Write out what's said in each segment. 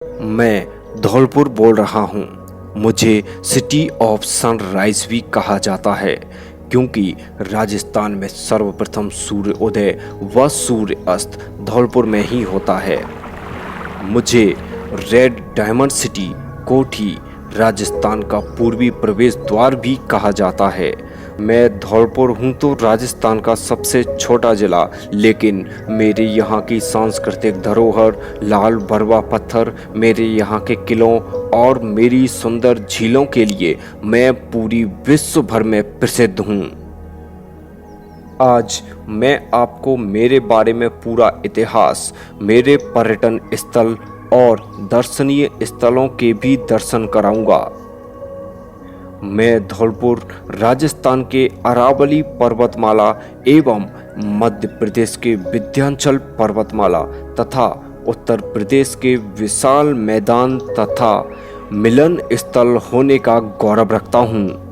मैं धौलपुर बोल रहा हूँ। मुझे सिटी ऑफ सनराइज भी कहा जाता है क्योंकि राजस्थान में सर्वप्रथम सूर्य उदय व सूर्य अस्त धौलपुर में ही होता है। मुझे रेड डायमंड सिटी कोठी राजस्थान का पूर्वी प्रवेश द्वार भी कहा जाता है। मैं धौलपुर हूँ तो राजस्थान का सबसे छोटा जिला, लेकिन मेरे यहाँ की सांस्कृतिक धरोहर, लाल बरवा पत्थर, मेरे यहाँ के किलों और मेरी सुंदर झीलों के लिए मैं पूरी विश्व भर में प्रसिद्ध हूँ। आज मैं आपको मेरे बारे में पूरा इतिहास, मेरे पर्यटन स्थल और दर्शनीय स्थलों के भी दर्शन कराऊंगा। मैं धौलपुर राजस्थान के अरावली पर्वतमाला एवं मध्य प्रदेश के विंध्याचल पर्वतमाला तथा उत्तर प्रदेश के विशाल मैदान तथा मिलन स्थल होने का गौरव रखता हूँ।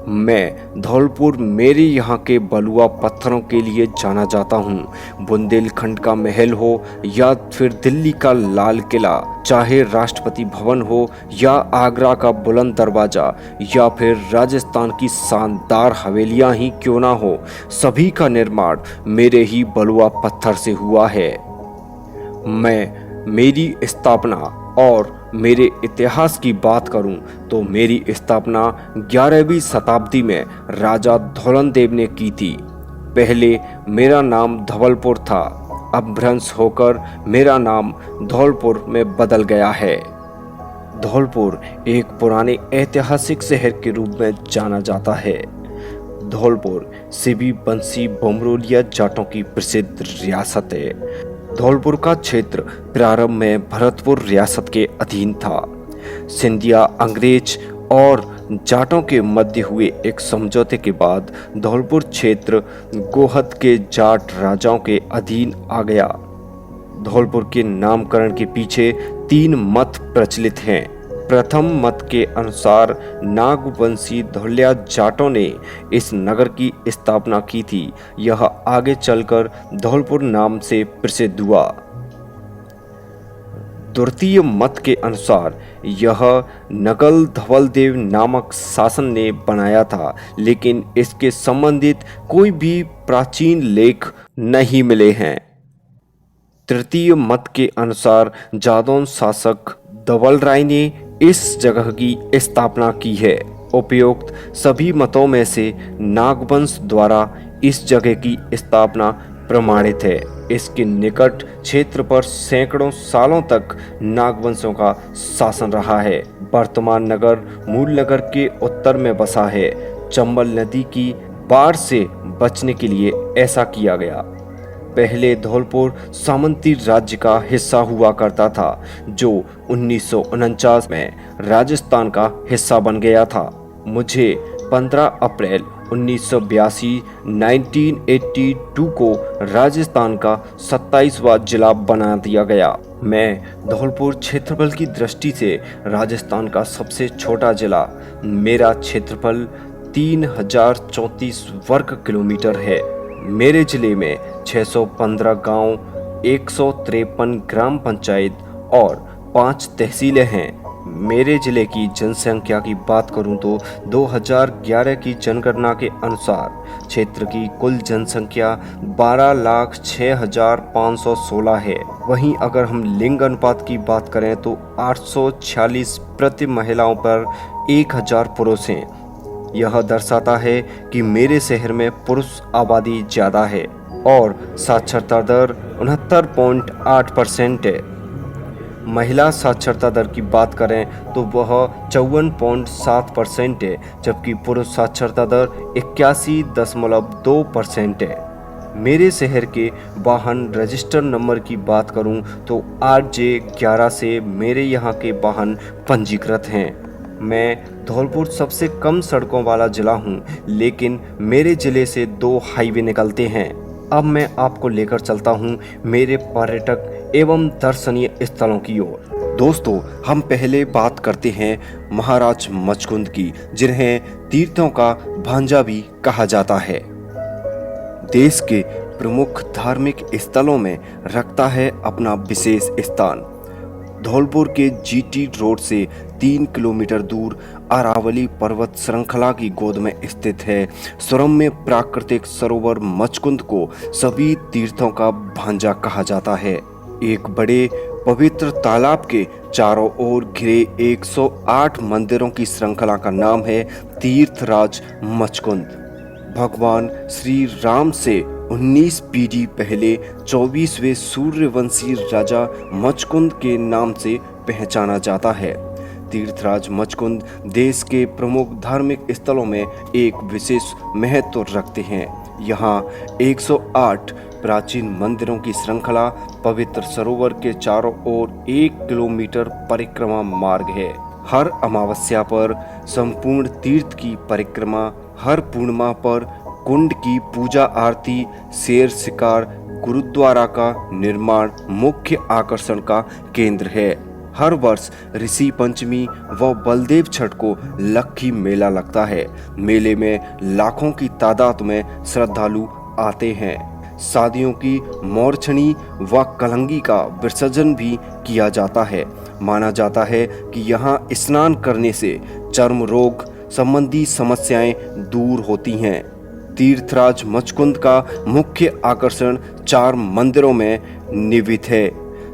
मैं धौलपुर मेरे यहाँ के बलुआ पत्थरों के लिए जाना जाता हूँ। बुंदेलखंड का महल हो या फिर दिल्ली का लाल किला, चाहे राष्ट्रपति भवन हो या आगरा का बुलंद दरवाजा या फिर राजस्थान की शानदार हवेलियाँ ही क्यों ना हो, सभी का निर्माण मेरे ही बलुआ पत्थर से हुआ है। मेरी स्थापना और मेरे इतिहास की बात करूं तो मेरी स्थापना 11वीं शताब्दी में राजा धौलनदेव ने की थी। पहले मेरा नाम धवलपुर था, अब भ्रंश होकर मेरा नाम धौलपुर में बदल गया है। धौलपुर एक पुराने ऐतिहासिक शहर के रूप में जाना जाता है। धौलपुर सिबी बंसी बमरोलिया जाटों की प्रसिद्ध रियासत है। धौलपुर का क्षेत्र प्रारंभ में भरतपुर रियासत के अधीन था। सिंधिया, अंग्रेज और जाटों के मध्य हुए एक समझौते के बाद धौलपुर क्षेत्र गोहद के जाट राजाओं के अधीन आ गया। धौलपुर के नामकरण के पीछे 3 मत प्रचलित हैं। प्रथम मत के अनुसार नागवंशी धौल्या जाटों ने इस नगर की स्थापना की थी। यह आगे चलकर धौलपुर नाम से प्रसिद्ध हुआ। द्वितीय मत के अनुसार यह नगल धवलदेव नामक शासक ने बनाया था, लेकिन इसके संबंधित कोई भी प्राचीन लेख नहीं मिले हैं। तृतीय मत के अनुसार जादौन शासक धवल राय ने इस जगह की स्थापना की है। उपयुक्त सभी मतों में से नागवंश द्वारा इस जगह की स्थापना प्रमाणित है। इसके निकट क्षेत्र पर सैकड़ों सालों तक नागवंशों का शासन रहा है। वर्तमान नगर मूल नगर के उत्तर में बसा है। चंबल नदी की बाढ़ से बचने के लिए ऐसा किया गया। पहले धौलपुर सामंती राज्य का हिस्सा हुआ करता था, जो 1949 में राजस्थान का हिस्सा बन गया था। मुझे 15 अप्रैल 1982 को राजस्थान का 27वां जिला बना दिया गया। मैं धौलपुर क्षेत्रफल की दृष्टि से राजस्थान का सबसे छोटा जिला। मेरा क्षेत्रफल 3034 वर्ग किलोमीटर है। मेरे जिले में 615 गांव, 153 ग्राम पंचायत और 5 तहसीलें हैं। मेरे जिले की जनसंख्या की बात करूं तो 2011 की जनगणना के अनुसार क्षेत्र की कुल जनसंख्या 12,06,516 है। वहीं अगर हम लिंग अनुपात की बात करें तो 846 प्रति महिलाओं पर 1000 पुरुष हैं। यह दर्शाता है कि मेरे शहर में पुरुष आबादी ज़्यादा है और साक्षरता दर 69.8% है। महिला साक्षरता दर की बात करें तो वह 54.7% है, जबकि पुरुष साक्षरता दर 81.2% है। मेरे शहर के वाहन रजिस्टर नंबर की बात करूं तो RJ11 से मेरे यहाँ के वाहन पंजीकृत हैं। मैं धौलपुर सबसे कम सड़कों वाला जिला हूँ, लेकिन मेरे जिले से 2 हाईवे निकलते हैं। अब मैं आपको लेकर चलता हूँ मेरे पर्यटक एवं दर्शनीय स्थलों की ओर। दोस्तों, हम पहले बात करते हैं महाराज मचकुंद की, जिन्हें तीर्थों का भांजा भी कहा जाता है। देश के प्रमुख धार्मिक स्थलों में रखता है अपना विशेष स्थान। धौलपुर के जीटी रोड से 3 किलोमीटर दूर अरावली पर्वत श्रृंखला की गोद में स्थित है। सुरम्य प्राकृतिक सरोवर मचकुंद को सभी तीर्थों का भांजा कहा जाता है। एक बड़े पवित्र तालाब के चारों ओर घिरे 108 मंदिरों की श्रृंखला का नाम है तीर्थराज मचकुंद। भगवान श्री राम से 19 पीढ़ी पहले 24वें सूर्यवंशी राजा मचकुंद के नाम से पहचाना जाता है। तीर्थराज मचकुंद देश के प्रमुख धार्मिक स्थलों में एक विशेष महत्व रखते हैं। यहाँ 108 प्राचीन मंदिरों की श्रृंखला, पवित्र सरोवर के चारों ओर 1 किलोमीटर परिक्रमा मार्ग है। हर अमावस्या पर संपूर्ण तीर्थ की परिक्रमा, हर पूर्णिमा पर कुंड की पूजा आरती, शेर शिकार, गुरुद्वारा का निर्माण मुख्य आकर्षण का केंद्र है। हर वर्ष ऋषि पंचमी व बलदेव छठ को लक्खी मेला लगता है। मेले में लाखों की तादाद में श्रद्धालु आते हैं। शादियों की मोरछनी व कलंगी का विसर्जन भी किया जाता है। माना जाता है कि यहाँ स्नान करने से चर्म रोग संबंधी समस्याएं दूर होती हैं। तीर्थराज मचकुंद का मुख्य आकर्षण 4 मंदिरों में निहित है।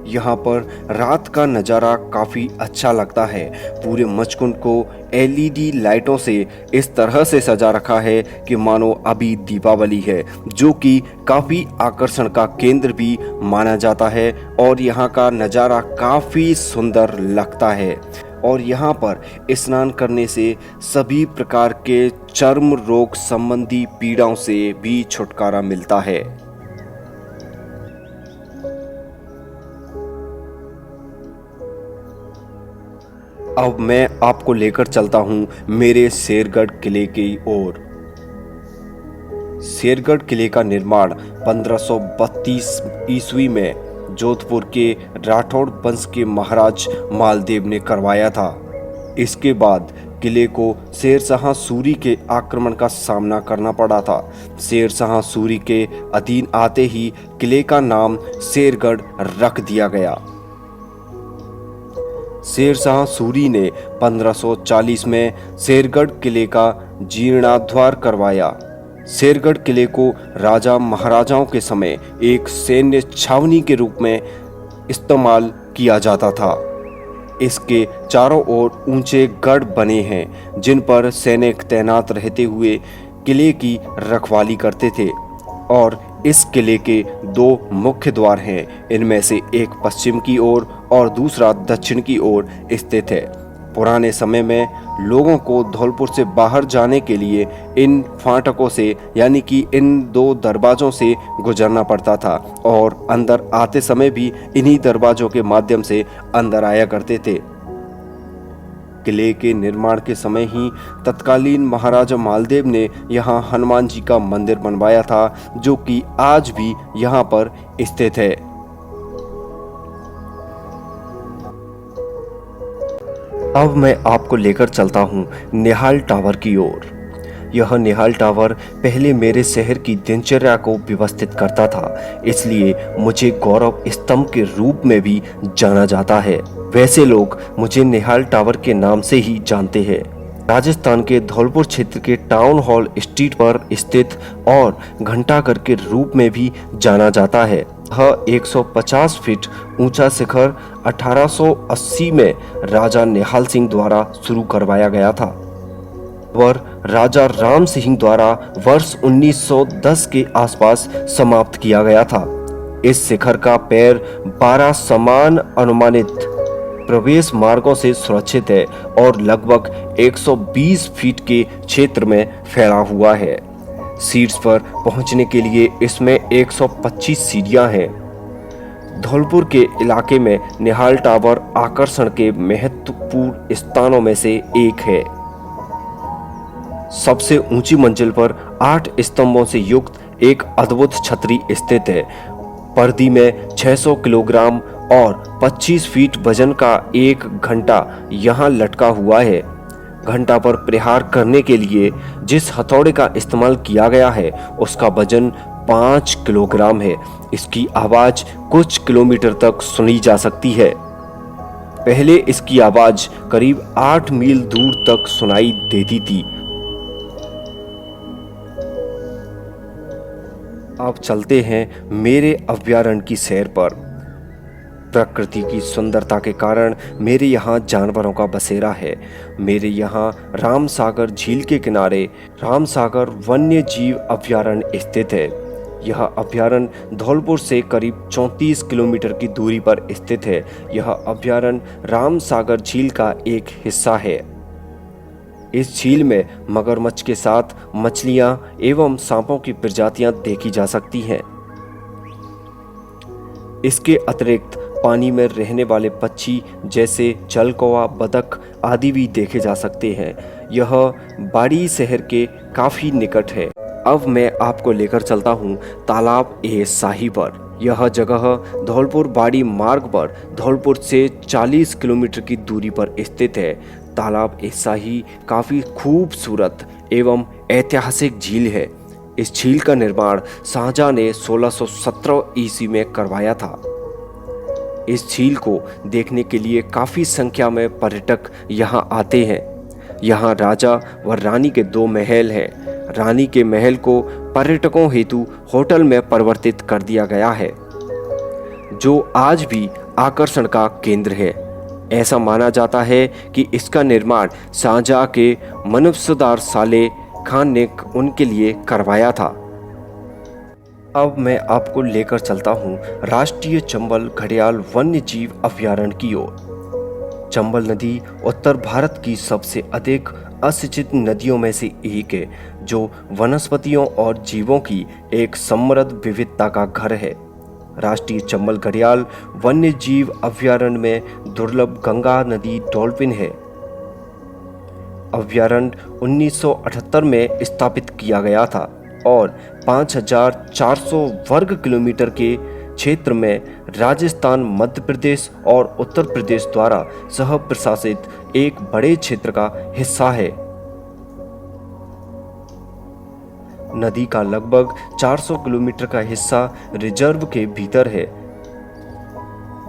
यहाँ पर रात का नज़ारा काफ़ी अच्छा लगता है। पूरे मचकुंद को एलईडी लाइटों से इस तरह से सजा रखा है कि मानो अभी दीपावली है, जो कि काफ़ी आकर्षण का केंद्र भी माना जाता है। और यहाँ का नज़ारा काफ़ी सुंदर लगता है। और यहाँ पर स्नान करने से सभी प्रकार के चर्म रोग संबंधी पीड़ाओं से भी छुटकारा मिलता है। अब मैं आपको लेकर चलता हूँ मेरे शेरगढ़ किले की ओर। शेरगढ़ किले का निर्माण 1532 ईस्वी में जोधपुर के राठौड़ वंश के महाराज मालदेव ने करवाया था। इसके बाद किले को शेर शाह सूरी के आक्रमण का सामना करना पड़ा था। शेर शाह सूरी के अधीन आते ही किले का नाम शेरगढ़ रख दिया गया। शेर शाह सूरी ने 1540 में शेरगढ़ किले का जीर्णोद्धार करवाया। शेरगढ़ किले को राजा महाराजाओं के समय एक सैन्य छावनी के रूप में इस्तेमाल किया जाता था। इसके चारों ओर ऊंचे गढ़ बने हैं, जिन पर सैनिक तैनात रहते हुए किले की रखवाली करते थे। और इस किले के 2 मुख्य द्वार हैं। इनमें से एक पश्चिम की ओर और दूसरा दक्षिण की ओर स्थित है। पुराने समय में लोगों को धौलपुर से बाहर जाने के लिए इन फाटकों से, यानी कि इन 2 दरवाज़ों से गुजरना पड़ता था और अंदर आते समय भी इन्हीं दरवाज़ों के माध्यम से अंदर आया करते थे। किले के निर्माण के समय ही तत्कालीन महाराजा मालदेव ने यहाँ हनुमान जी का मंदिर बनवाया था, जो कि आज भी यहाँ पर स्थित है। अब मैं आपको लेकर चलता हूँ निहाल टावर की ओर। यह निहाल टावर पहले मेरे शहर की दिनचर्या को व्यवस्थित करता था, इसलिए मुझे गौरव स्तंभ के रूप में भी जाना जाता है। वैसे लोग मुझे निहाल टावर के नाम से ही जानते हैं। राजस्थान के धौलपुर क्षेत्र के टाउन हॉल स्ट्रीट पर स्थित और घंटाघर के रूप में भी जाना जाता है। यह 150 फीट ऊंचा शिखर 1880 में राजा निहाल सिंह द्वारा शुरू करवाया गया था और राजा राम सिंह द्वारा वर्ष 1910 के आसपास समाप्त किया गया था। इस शिखर का पैर 12 समान अनुमानित प्रवेश मार्गों से सुरक्षित है और लगभग 120 फीट के क्षेत्र में फैला हुआ है। शीर्ष पर पहुंचने के लिए इसमें 125 सीढ़ियां हैं। धौलपुर के इलाके में निहाल टावर आकर्षण के महत्वपूर्ण स्थानों में से एक है। सबसे ऊंची मंजिल पर 8 स्तंभों से युक्त एक अद्भुत छतरी स्थित है। पर्दी में 600 किलोग्राम और 25 फीट वजन का एक घंटा यहाँ लटका हुआ है। घंटा पर प्रहार करने के लिए जिस हथौड़े का इस्तेमाल किया गया है उसका वजन 5 किलोग्राम है। इसकी आवाज कुछ किलोमीटर तक सुनी जा सकती है। पहले इसकी आवाज करीब 8 मील दूर तक सुनाई देती थी। अब चलते हैं मेरे अभयारण्य की सैर पर। प्रकृति की सुंदरता के कारण मेरे यहाँ जानवरों का बसेरा है। मेरे यहाँ रामसागर झील के किनारे रामसागर वन्य जीव अभयारण्य स्थित है। यह अभयारण्य धौलपुर से करीब 34 किलोमीटर की दूरी पर स्थित है। यह अभयारण्य रामसागर झील का एक हिस्सा है। इस झील में मगरमच्छ के साथ मछलियां एवं सांपों की प्रजातियां देखी जा सकती हैं। इसके अतिरिक्त पानी में रहने वाले पक्षी जैसे जलकौवा, बतख आदि भी देखे जा सकते हैं। यह बाड़ी शहर के काफी निकट है। अब मैं आपको लेकर चलता हूँ तालाब ए शाही पर। यह जगह धौलपुर बाड़ी मार्ग पर धौलपुर से 40 किलोमीटर की दूरी पर स्थित है। तालाब ए शाही काफी खूबसूरत एवं ऐतिहासिक झील है। इस झील का निर्माण शाहजहां ने 1617 ईस्वी में करवाया था। इस झील को देखने के लिए काफी संख्या में पर्यटक यहाँ आते हैं। यहाँ राजा व रानी के 2 महल हैं। रानी के महल को पर्यटकों हेतु होटल में परिवर्तित कर दिया गया है, जो आज भी आकर्षण का केंद्र है। ऐसा माना जाता है कि इसका निर्माण शाहजहां के मनसबदार साले खान ने उनके लिए करवाया था। अब मैं आपको लेकर चलता हूँ राष्ट्रीय चंबल घड़ियाल वन्य जीव अभयारण्य की ओर। चंबल नदी उत्तर भारत की सबसे अधिक असिंचित नदियों में से एक है, जो वनस्पतियों और जीवों की एक समृद्ध विविधता का घर है। राष्ट्रीय चंबल घड़ियाल वन्य जीव अभयारण्य में दुर्लभ गंगा नदी डॉल्फिन है। अभयारण्य 1978 में स्थापित किया गया था और 5400 वर्ग किलोमीटर के क्षेत्र में राजस्थान, मध्य प्रदेश और उत्तर प्रदेश द्वारा सह प्रशासित एक बड़े क्षेत्र का हिस्सा है। नदी का लगभग 400 किलोमीटर का हिस्सा रिजर्व के भीतर है।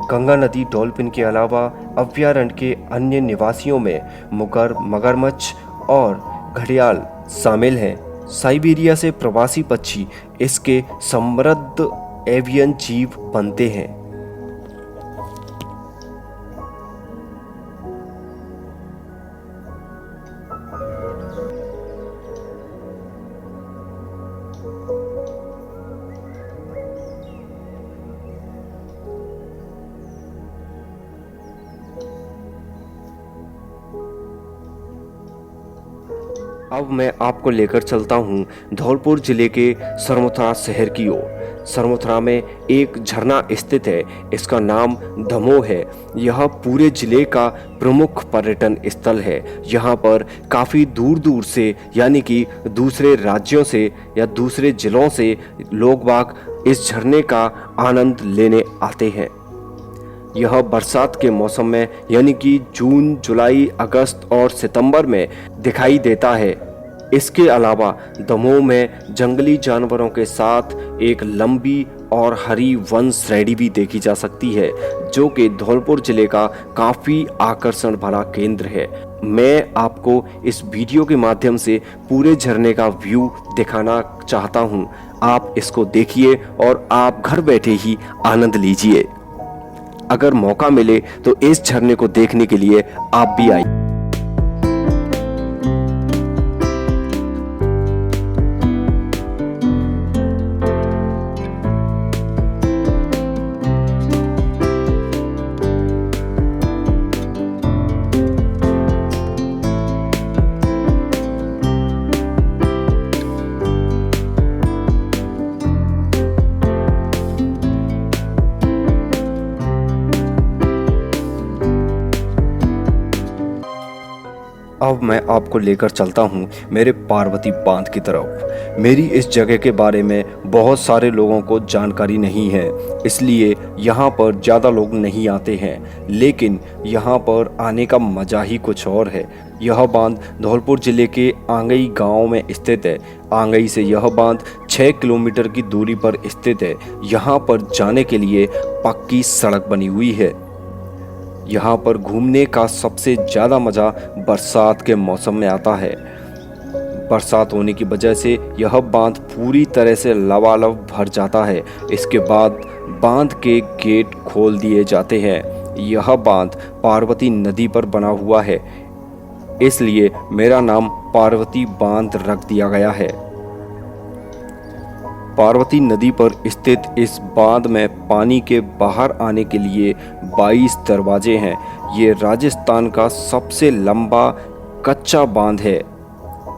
गंगा नदी डॉल्फिन के अलावा अभयारण्य के अन्य निवासियों में मुगर, मगरमच्छ और घड़ियाल शामिल हैं। साइबेरिया से प्रवासी पक्षी इसके समृद्ध एवियन जीव बनते हैं। अब मैं आपको लेकर चलता हूँ धौलपुर जिले के सरमथुरा शहर की ओर। सरमथुरा में एक झरना स्थित है। इसका नाम दमोह है। यह पूरे जिले का प्रमुख पर्यटन स्थल है। यहाँ पर काफ़ी दूर दूर से यानी कि दूसरे राज्यों से या दूसरे जिलों से लोग बाग इस झरने का आनंद लेने आते हैं। यह बरसात के मौसम में यानी कि जून, जुलाई, अगस्त और सितंबर में दिखाई देता है। इसके अलावा दमोह में जंगली जानवरों के साथ एक लंबी और हरी वन श्रेणी भी देखी जा सकती है, जो कि धौलपुर जिले का काफ़ी आकर्षण भरा केंद्र है। मैं आपको इस वीडियो के माध्यम से पूरे झरने का व्यू दिखाना चाहता हूँ। आप इसको देखिए और आप घर बैठे ही आनंद लीजिए। अगर मौका मिले तो इस झरने को देखने के लिए आप भी आइए। अब मैं आपको लेकर चलता हूँ मेरे पार्वती बांध की तरफ। मेरी इस जगह के बारे में बहुत सारे लोगों को जानकारी नहीं है, इसलिए यहाँ पर ज़्यादा लोग नहीं आते हैं, लेकिन यहाँ पर आने का मज़ा ही कुछ और है। यह बांध धौलपुर ज़िले के आंगई गांव में स्थित है। आंगई से यह बांध 6 किलोमीटर की दूरी पर स्थित है। यहाँ पर जाने के लिए पक्की सड़क बनी हुई है। यहाँ पर घूमने का सबसे ज़्यादा मज़ा बरसात के मौसम में आता है। बरसात होने की वजह से यह बांध पूरी तरह से लबालब भर जाता है। इसके बाद बांध के गेट खोल दिए जाते हैं। यह बांध पार्वती नदी पर बना हुआ है, इसलिए मेरा नाम पार्वती बांध रख दिया गया है। पार्वती नदी पर स्थित इस बांध में पानी के बाहर आने के लिए 22 दरवाजे हैं। ये राजस्थान का सबसे लंबा कच्चा बांध है।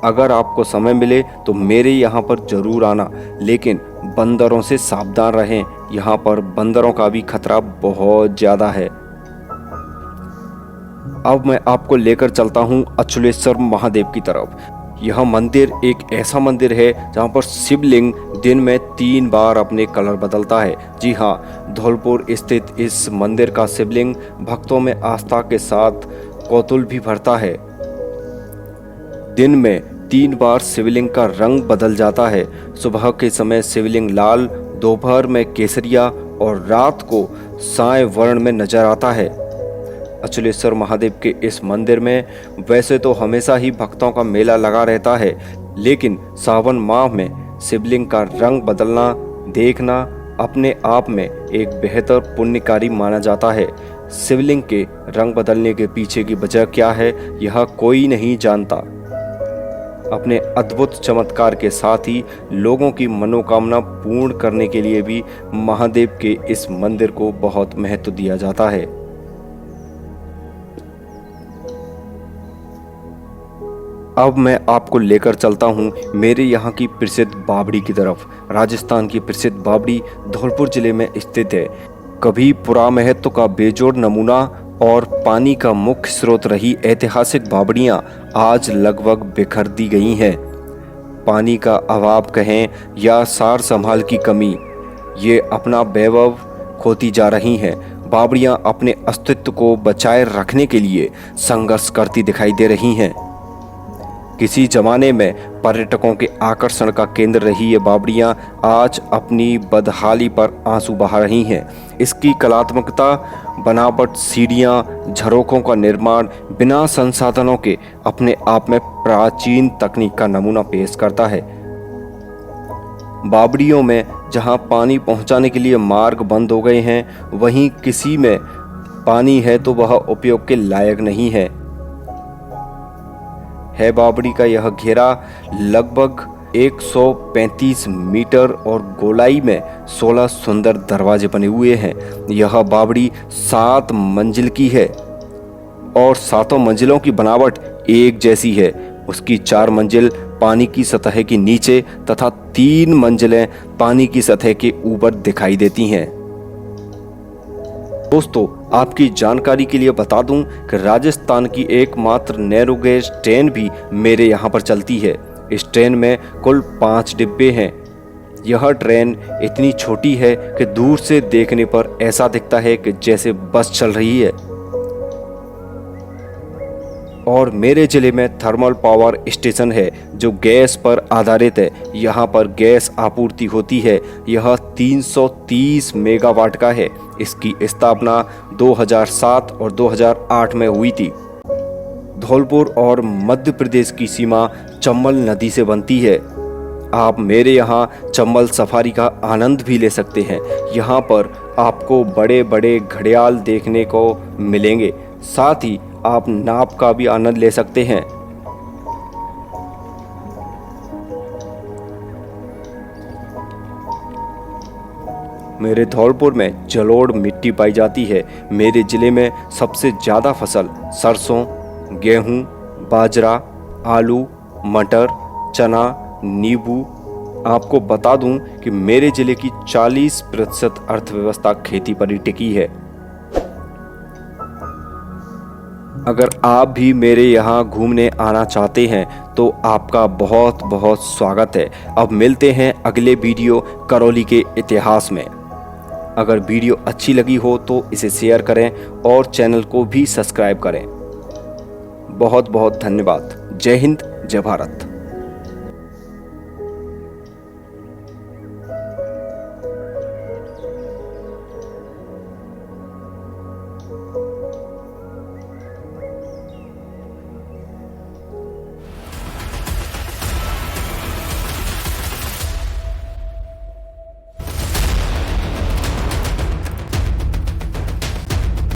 अगर आपको समय मिले तो मेरे यहाँ पर ज़रूर आना, लेकिन बंदरों से सावधान रहें। यहाँ पर बंदरों का भी खतरा बहुत ज़्यादा है। अब मैं आपको लेकर चलता हूँ अचलेश्वर महादेव की तरफ। यह मंदिर एक ऐसा मंदिर है जहाँ पर शिवलिंग दिन में 3 बार अपने कलर बदलता है। जी हाँ, धौलपुर स्थित इस मंदिर का शिवलिंग भक्तों में आस्था के साथ कौतूहल भी भरता है। दिन में 3 बार शिवलिंग का रंग बदल जाता है। सुबह के समय शिवलिंग लाल, दोपहर में केसरिया और रात को साय वर्ण में नजर आता है। अचलेश्वर महादेव के इस मंदिर में वैसे तो हमेशा ही भक्तों का मेला लगा रहता है, लेकिन सावन माह में शिवलिंग का रंग बदलना देखना अपने आप में एक बेहतर पुण्यकारी माना जाता है। शिवलिंग के रंग बदलने के पीछे की वजह क्या है, यह कोई नहीं जानता। अपने अद्भुत चमत्कार के साथ ही लोगों की मनोकामना पूर्ण करने के लिए भी महादेव के इस मंदिर को बहुत महत्व दिया जाता है। अब मैं आपको लेकर चलता हूँ मेरे यहाँ की प्रसिद्ध बावड़ी की तरफ। राजस्थान की प्रसिद्ध बावड़ी धौलपुर जिले में स्थित है। कभी पुरामहत्व का बेजोड़ नमूना और पानी का मुख्य स्रोत रही ऐतिहासिक बावड़ियाँ आज लगभग बिखर दी गई हैं। पानी का अभाव कहें या सार संभाल की कमी, ये अपना वैभव खोती जा रही हैं। बावड़ियाँ अपने अस्तित्व को बचाए रखने के लिए संघर्ष करती दिखाई दे रही हैं। किसी जमाने में पर्यटकों के आकर्षण का केंद्र रही ये बावड़ियाँ आज अपनी बदहाली पर आंसू बहा रही हैं। इसकी कलात्मकता, बनावट, सीढ़ियाँ, झरोखों का निर्माण बिना संसाधनों के अपने आप में प्राचीन तकनीक का नमूना पेश करता है। बावड़ियों में जहाँ पानी पहुँचाने के लिए मार्ग बंद हो गए हैं, वहीं किसी में पानी है तो वह उपयोग के लायक नहीं है। बावड़ी का यह घेरा लगभग 135 मीटर और गोलाई में 16 सुंदर दरवाजे बने हुए हैं। यह बावड़ी 7 मंजिल की है और 7 मंजिलों की बनावट एक जैसी है। उसकी 4 मंजिल पानी की सतह के नीचे तथा 3 मंजिलें पानी की सतह के ऊपर दिखाई देती हैं। दोस्तों, आपकी जानकारी के लिए बता दूं कि राजस्थान की एकमात्र नैरो गेज ट्रेन भी मेरे यहाँ पर चलती है। इस ट्रेन में कुल 5 डिब्बे हैं। यह ट्रेन इतनी छोटी है कि दूर से देखने पर ऐसा दिखता है कि जैसे बस चल रही है। और मेरे ज़िले में थर्मल पावर स्टेशन है जो गैस पर आधारित है। यहाँ पर गैस आपूर्ति होती है। यह 330 मेगावाट का है। इसकी स्थापना 2007 और 2008 में हुई थी। धौलपुर और मध्य प्रदेश की सीमा चंबल नदी से बनती है। आप मेरे यहाँ चंबल सफारी का आनंद भी ले सकते हैं। यहाँ पर आपको बड़े बड़े घड़ियाल देखने को मिलेंगे। साथ ही आप नाव का भी आनंद ले सकते हैं। मेरे धौलपुर में जलोढ़ मिट्टी पाई जाती है। मेरे ज़िले में सबसे ज़्यादा फसल सरसों, गेहूं, बाजरा, आलू, मटर, चना, नींबू। आपको बता दूं कि मेरे ज़िले की 40% अर्थव्यवस्था खेती पर ही टिकी है। अगर आप भी मेरे यहाँ घूमने आना चाहते हैं तो आपका बहुत बहुत स्वागत है। अब मिलते हैं अगले वीडियो करौली के इतिहास में। अगर वीडियो अच्छी लगी हो तो इसे शेयर करें और चैनल को भी सब्सक्राइब करें। बहुत बहुत धन्यवाद। जय हिंद, जय भारत।